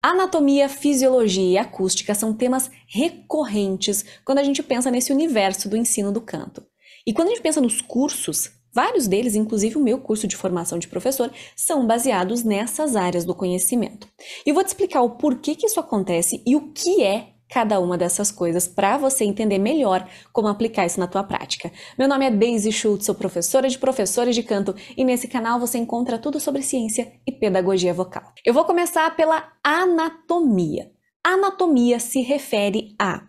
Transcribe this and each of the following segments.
Anatomia, fisiologia e acústica são temas recorrentes quando a gente pensa nesse universo do ensino do canto. E quando a gente pensa nos cursos, vários deles, inclusive o meu curso de formação de professor, são baseados nessas áreas do conhecimento. E eu vou te explicar o porquê que isso acontece e o que é cada uma dessas coisas para você entender melhor como aplicar isso na tua prática. Meu nome é Daisy Schultz, sou professora de professores de canto e nesse canal você encontra tudo sobre ciência e pedagogia vocal. Eu vou começar pela anatomia. Anatomia se refere a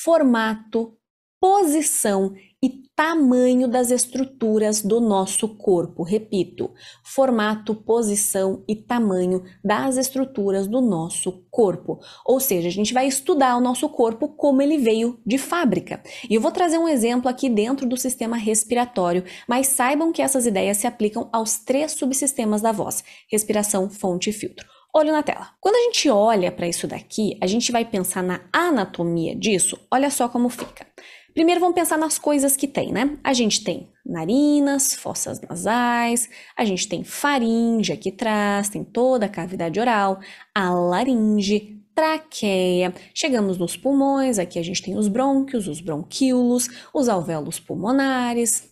formato, posição e tamanho das estruturas do nosso corpo. Repito, formato, posição e tamanho das estruturas do nosso corpo. Ou seja, a gente vai estudar o nosso corpo como ele veio de fábrica. E eu vou trazer um exemplo aqui dentro do sistema respiratório, mas saibam que essas ideias se aplicam aos 3 subsistemas da voz: respiração, fonte e filtro. Olho na tela. Quando a gente olha para isso daqui, a gente vai pensar na anatomia disso. Olha só como fica. Primeiro vamos pensar nas coisas que tem, né? A gente tem narinas, fossas nasais, a gente tem faringe aqui atrás, tem toda a cavidade oral, a laringe, traqueia, chegamos nos pulmões, aqui a gente tem os brônquios, os bronquíolos, os alvéolos pulmonares.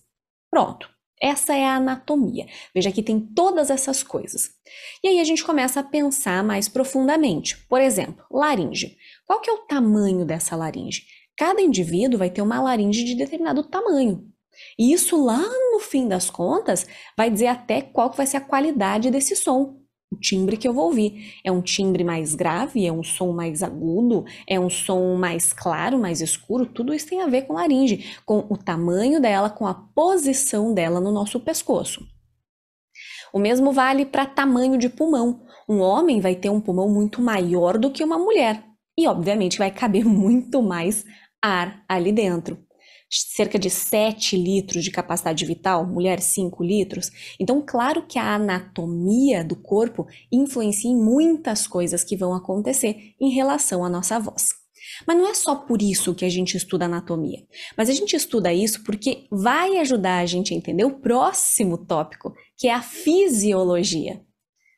Pronto, essa é a anatomia. Veja que tem todas essas coisas. E aí a gente começa a pensar mais profundamente. Por exemplo, laringe. Qual que é o tamanho dessa laringe? Cada indivíduo vai ter uma laringe de determinado tamanho. E isso lá no fim das contas vai dizer até qual que vai ser a qualidade desse som, o timbre que eu vou ouvir. É um timbre mais grave, é um som mais agudo, é um som mais claro, mais escuro, tudo isso tem a ver com laringe, com o tamanho dela, com a posição dela no nosso pescoço. O mesmo vale para tamanho de pulmão. Um homem vai ter um pulmão muito maior do que uma mulher e obviamente vai caber muito mais ar ali dentro. Cerca de 7 litros de capacidade vital, mulher 5 litros. Então, claro que a anatomia do corpo influencia em muitas coisas que vão acontecer em relação à nossa voz. Mas não é só por isso que a gente estuda anatomia. Mas a gente estuda isso porque vai ajudar a gente a entender o próximo tópico, que é a fisiologia.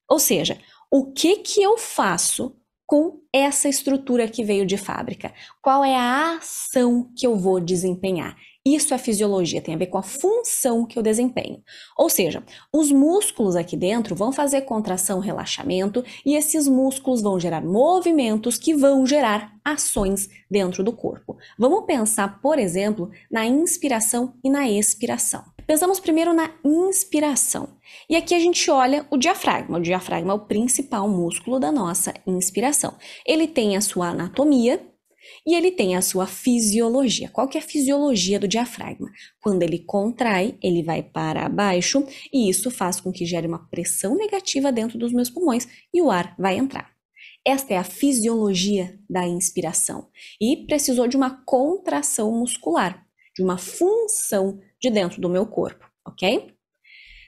Ou seja, o que eu faço com essa estrutura que veio de fábrica? Qual é a ação que eu vou desempenhar? Isso é fisiologia, tem a ver com a função que eu desempenho. Ou seja, os músculos aqui dentro vão fazer contração, relaxamento, e esses músculos vão gerar movimentos que vão gerar ações dentro do corpo. Vamos pensar, por exemplo, na inspiração e na expiração. Pensamos primeiro na inspiração. E aqui a gente olha o diafragma. O diafragma é o principal músculo da nossa inspiração. Ele tem a sua anatomia e ele tem a sua fisiologia. Qual que é a fisiologia do diafragma? Quando ele contrai, ele vai para baixo e isso faz com que gere uma pressão negativa dentro dos meus pulmões e o ar vai entrar. Esta é a fisiologia da inspiração e precisou de uma contração muscular, de uma função de dentro do meu corpo, ok?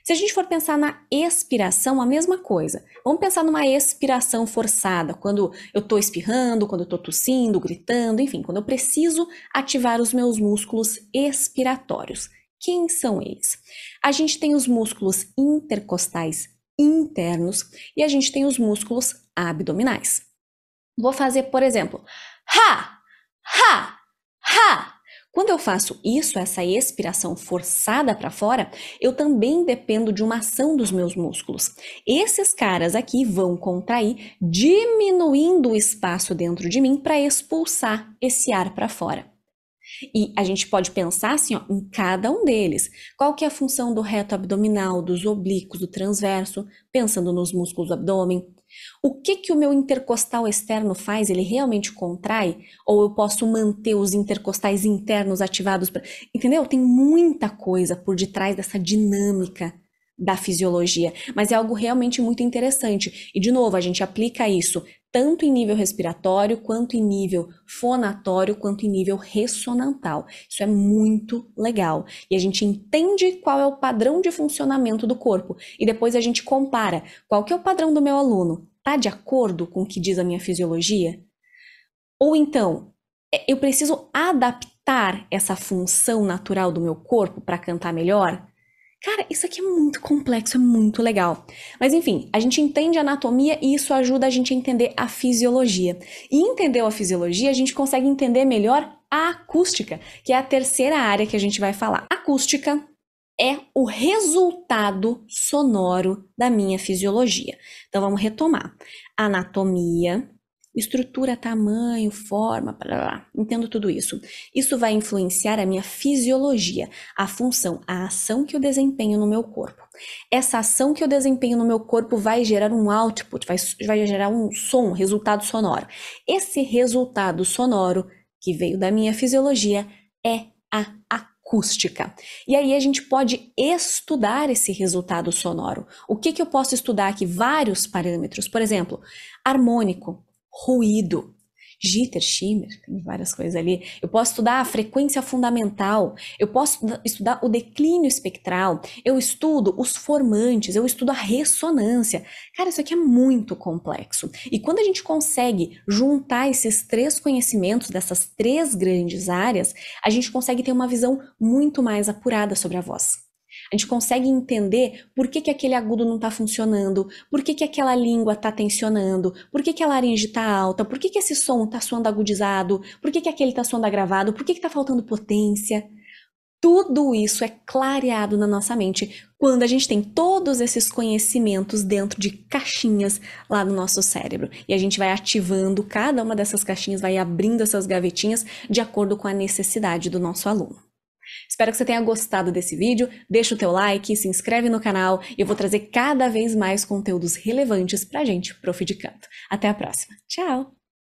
Se a gente for pensar na expiração, a mesma coisa. Vamos pensar numa expiração forçada, quando eu estou espirrando, quando eu estou tossindo, gritando, enfim, quando eu preciso ativar os meus músculos expiratórios. Quem são eles? A gente tem os músculos intercostais internos e a gente tem os músculos abdominais. Vou fazer, por exemplo, ha, ha, ha. Quando eu faço isso, essa expiração forçada para fora, eu também dependo de uma ação dos meus músculos. Esses caras aqui vão contrair, diminuindo o espaço dentro de mim para expulsar esse ar para fora. E a gente pode pensar assim, ó, em cada um deles. Qual que é a função do reto abdominal, dos oblíquos, do transverso, pensando nos músculos do abdômen? O que o meu intercostal externo faz? Ele realmente contrai? Ou eu posso manter os intercostais internos ativados? Entendeu? Tem muita coisa por detrás dessa dinâmica da fisiologia, mas é algo realmente muito interessante. E, de novo, a gente aplica isso tanto em nível respiratório, quanto em nível fonatório, quanto em nível ressonantal. Isso é muito legal. E a gente entende qual é o padrão de funcionamento do corpo. E depois a gente compara qual que é o padrão do meu aluno. Está de acordo com o que diz a minha fisiologia? Ou então, eu preciso adaptar essa função natural do meu corpo para cantar melhor? Cara, isso aqui é muito complexo, é muito legal. Mas enfim, a gente entende a anatomia e isso ajuda a gente a entender a fisiologia. E entendeu a fisiologia, a gente consegue entender melhor a acústica, que é a terceira área que a gente vai falar. A acústica é o resultado sonoro da minha fisiologia. Então vamos retomar. Anatomia, estrutura, tamanho, forma, blá, blá, entendo tudo isso. Isso vai influenciar a minha fisiologia, a função, a ação que eu desempenho no meu corpo. Essa ação que eu desempenho no meu corpo vai gerar um output, vai gerar um som, um resultado sonoro. Esse resultado sonoro que veio da minha fisiologia é a acústica. E aí a gente pode estudar esse resultado sonoro. O que eu posso estudar aqui? Vários parâmetros. Por exemplo, harmônico, ruído, jitter, shimmer, tem várias coisas ali. Eu posso estudar a frequência fundamental, eu posso estudar o declínio espectral, eu estudo os formantes, eu estudo a ressonância. Cara, isso aqui é muito complexo. E quando a gente consegue juntar esses três conhecimentos dessas três grandes áreas, a gente consegue ter uma visão muito mais apurada sobre a voz. A gente consegue entender por que aquele agudo não está funcionando, por que aquela língua está tensionando, por que a laringe está alta, por que esse som está soando agudizado, por que aquele está soando agravado, por que está faltando potência. Tudo isso é clareado na nossa mente quando a gente tem todos esses conhecimentos dentro de caixinhas lá no nosso cérebro. E a gente vai ativando cada uma dessas caixinhas, vai abrindo essas gavetinhas de acordo com a necessidade do nosso aluno. Espero que você tenha gostado desse vídeo, deixa o teu like, se inscreve no canal e eu vou trazer cada vez mais conteúdos relevantes pra gente, Prof de Canto. Até a próxima. Tchau!